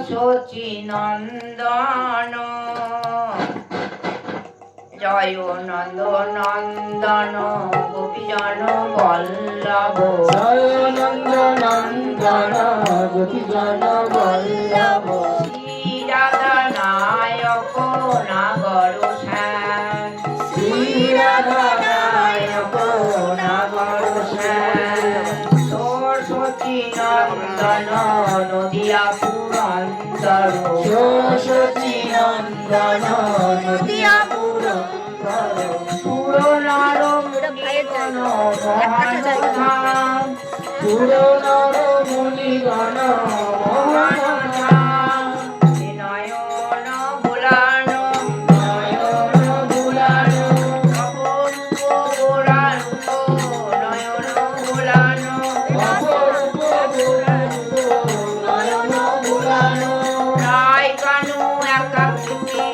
শচীনন্দন জয় নন্দ নন্দন গোপীজন বল্লভ জয় নন্দ নন্দন গোপীজন বল্লভ শ্রী রাধা নায়ক নাগর শ্যাম শ্রী রাধা নায়ক নাগর শ্যাম সরস্বতী নন্দন নদিয়া পুরন্দর সরস্বতী নন্দন নদিয়া পুরনার মুনিগণ মহানধাম পুরনর মুনিগণ মহানধাম নয়ন ভোলানো নয়ন ভুলানো অপরূপ গোরারূপ নয়ন ভোলানো অপরূপ গোরারূপ নয়ন ভুলানো রায় কানু একাকৃতি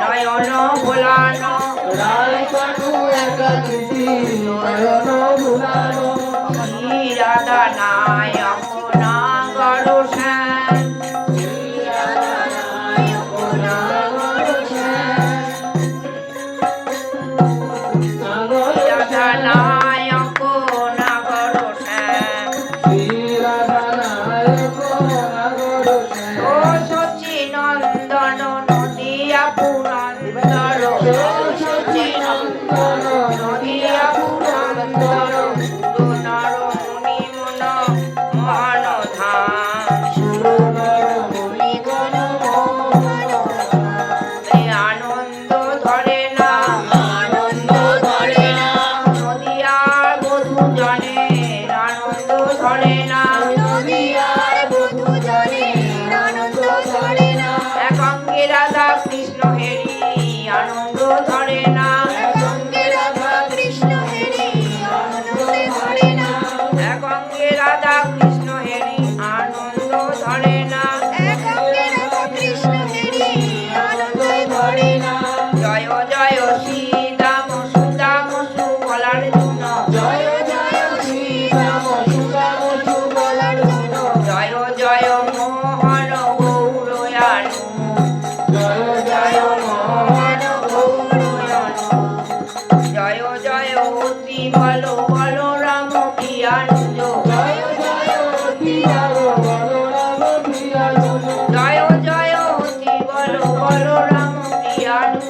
নয়ন ভোলানো রায় কানু একাকৃতি নয়ন ভুলানো শ্রী রাধা নায়ক নাগর শ্যাম শ্রী রাধা নায়ক নাগর শ্যাম নাগর রাধা শ্যাম নায়ক নাগর শ্যাম শ্রী রাধা নায়ক নাগর শ্যাম সরস্বতী নন্দন নদিয়া পুরন্দর সরস্বতী নন্দন নদিয়া পুরন্দর পুরনার মুনিমন মহানধাম সুরনর মুনিগণ আনন্দ ধরে না আনন্দ ধরে না নদিয়ার বধূ জনে আনন্দ ধরে না নদিয়ার বধূ জনে আনন্দ ধরে না একাঙ্গে রাধা কৃষ্ণ হেরি আনন্দ ধরে না সঙ্গে রাধা কৃষ্ণ হেরি আনন্দ ধরে না একাঙ্গে রাধা কৃষ্ণ হেরি আনন্দ ধরে না সঙ্গে রাধা কৃষ্ণ হেরি আনন্দ ধরে না জয় জয় শ্রীদাম সুদাম সুবলার জন্য জয় জয় শ্রীরাম সুদাম সুবলার জন্য জয় জয় মোহন গৌরয়ানু জয় জয় মোহন গৌরয়ানু জয় জয় অতি বল বলরাম প্রিয়ানুজ জয় জয় প্রিয়ার বলরাম প্রিয়ানুজ জয় জয় অতি বল বলরাম প্রিয়ানুজ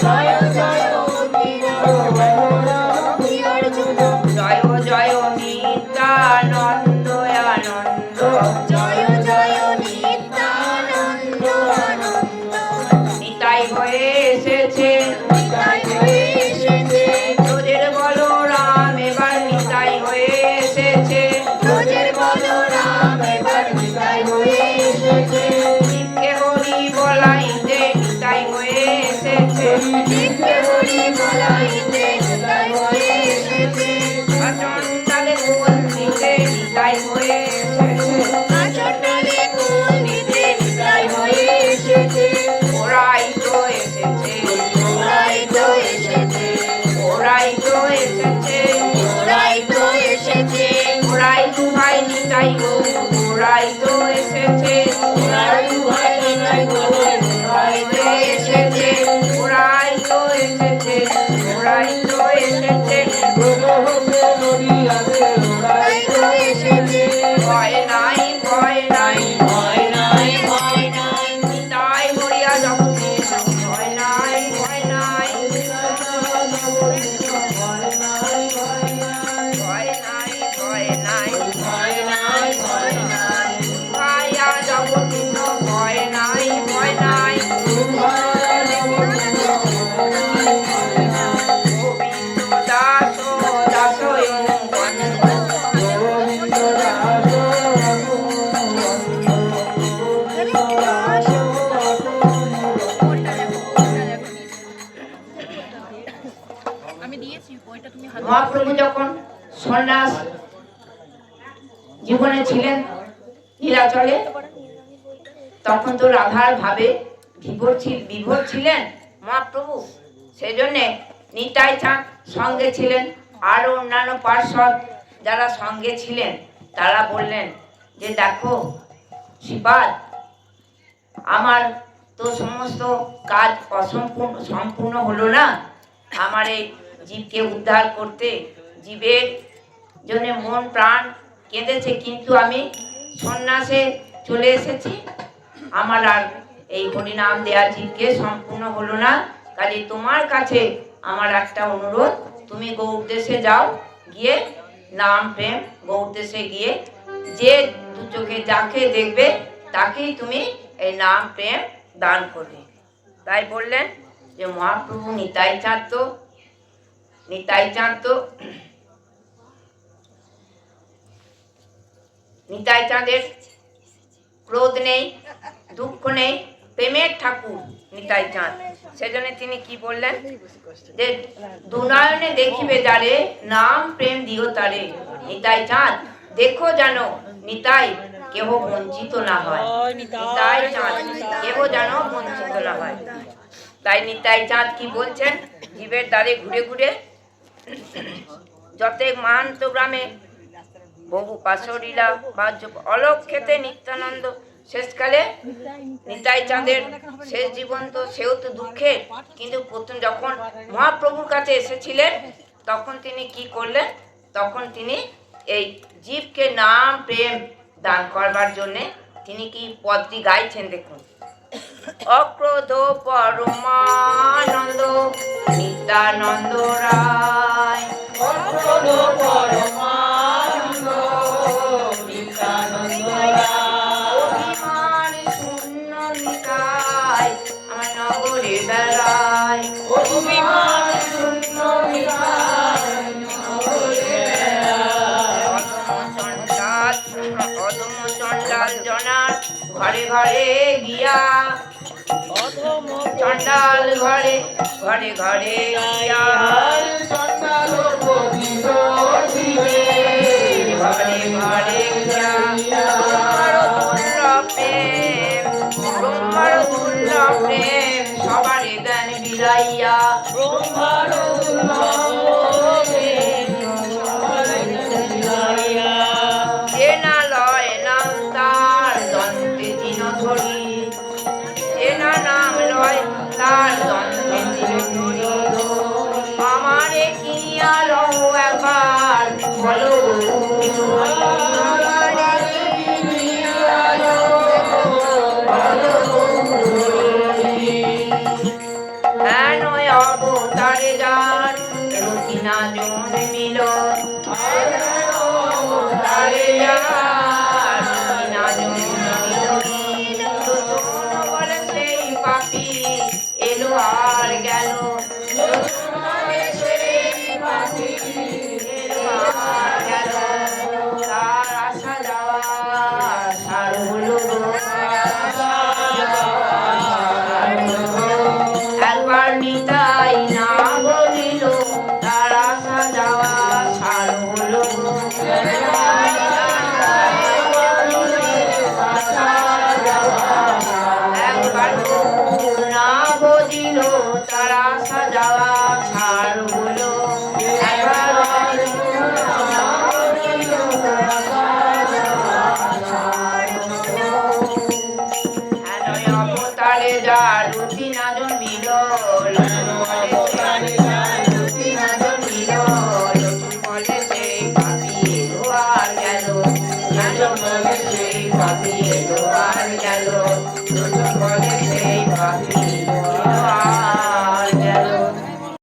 জয় জয় প্রিয়ার বলরাম প্রিয়ানুজ জয় জয় নিত্যানন্দ আনন্দ জয় জয় নিত্যানন্দ আনন্দ নিতাই হয়ে এসেছে নিতাই হয়ে এসেছে তোদের বলরাম এবার নিতাই হয়ে এসেছে রোজের বলরাম এবার নিতাই হয়ে এসেছে শিবকে হরি বলাইতে নিতাই হয়ে এসেছে শিবকে হরি বলাইতে নিতাই হয়ে এসেছে চন্ডালে কোল দিতে নিতাই হয়ে এসেছে আচণ্ডালে কুল নিতে নিতাই হয়ে এসেছে ওরাই তো এসেছে ওরাই তো এসেছে ওরাই তো এসেছে ওরাই তো এসেছে ওরাই তো ভাই নিতাই গো ওরাই তো এসেছে ওরাই ভাই নিতাই হয়ে ওরাই তো এসেছে ওরাই তো এসেছে ওরাই তো এসেছে প্রভুকে নদিয়াতে ওরাই তো এসেছে ভয় নাই ভয় নাই ভয় নাই ভয় নাই নিতাই মরিয়া জগতে ভয় নাই ভয় নাই ভয় নাই ভয় নাই ভয় নাই ভয় নাই ভাইয়া জগতে ভয় নাই ভয় নাই গোবিন্দ দাস দাস গোবিন্দ দাস মহাপ্রভু যখন সন্ন্যাস জীবনে ছিলেন নীলাচলে তখন তো রাধার ভাবে বিভোর ছিলেন মহাপ্রভু, সেজন্য নিতাই চাঁদ সঙ্গে ছিলেন। আর অন্যান্য পার্ষদ যারা সঙ্গে ছিলেন তারা বললেন যে দেখো শ্রীপাদ, আমার তো সমস্ত কাজ সম্পূর্ণ হলো না। আমার এই জীবকে উদ্ধার করতে, জীবের জন্য মন প্রাণ কেঁদেছে, কিন্তু আমি সন্ন্যাসে চলে এসেছি। আমার আর এই হরিনাম দেয়া জীবকে সম্পূর্ণ হলো না। কাজে তোমার কাছে আমার একটা অনুরোধ, তুমি গৌড় দেশে যাও, গিয়ে নাম প্রেম গৌড় দেশে গিয়ে যে দু চোখে যাকে দেখবে তাকেই তুমি এই নাম প্রেম দান করবে। তাই বললেন যে মহাপ্রভু নিতাই চাঁদের ক্রোধ নেই, দুঃখ নেই, প্রেমের ঠাকুর নিতাই চাঁদ। সেজন্য তিনি কি বললেন যে দুনয়নে দেখিবে যারে, নাম প্রেম দিও তারে। নিতাই চাঁদ দেখো যেন নিতাই কেহ বঞ্চিত না হয়, নিতাই চাঁদ কেহ যেন বঞ্চিত না হয়। তাই নিতাই চাঁদ কি বলছেন, জীবের দ্বারে ঘুরে ঘুরে যতেক মাহান্ত গ্রামে বহু পাশলীলা বাহ্য অলোক খেতে নিত্যানন্দ। শেষকালে নিতাই চাঁদের শেষ জীবন তো, সেও তো দুঃখের, কিন্তু প্রথম যখন মহাপ্রভুর কাছে এসেছিলেন তখন তিনি কি করলেন, তখন তিনি এই জীবকে নাম প্রেম দান করবার জন্যে তিনি কি পদটি গাইছেন, দেখুন। অক্রোধ পরমানন্দ নিত্যানন্দ রায়, অক্রোধ পরমানন্দ নিত্যানন্দ রায়, অভিমান শূন্য নিতাই আমার নগরে বেড়ায়, অভিমান শূন্য নিতাই নগরে বেড়ায়। অধম চণ্ডাল জনার ঘরে ঘরে গিয়া, চণ্ডাল ঘরে ঘরে ঘরে গিয়া, চণ্ডাল ঘরে ঘরে গিয়া ব্রহ্মার দুর্লভ প্রেম সবারে দেন বিলাইয়া, ব্রহ্মার দুর্লভ প্রেম সবারে দেন বিলাইয়া। যে না লয় নাম তার দন্তে দিন ধরি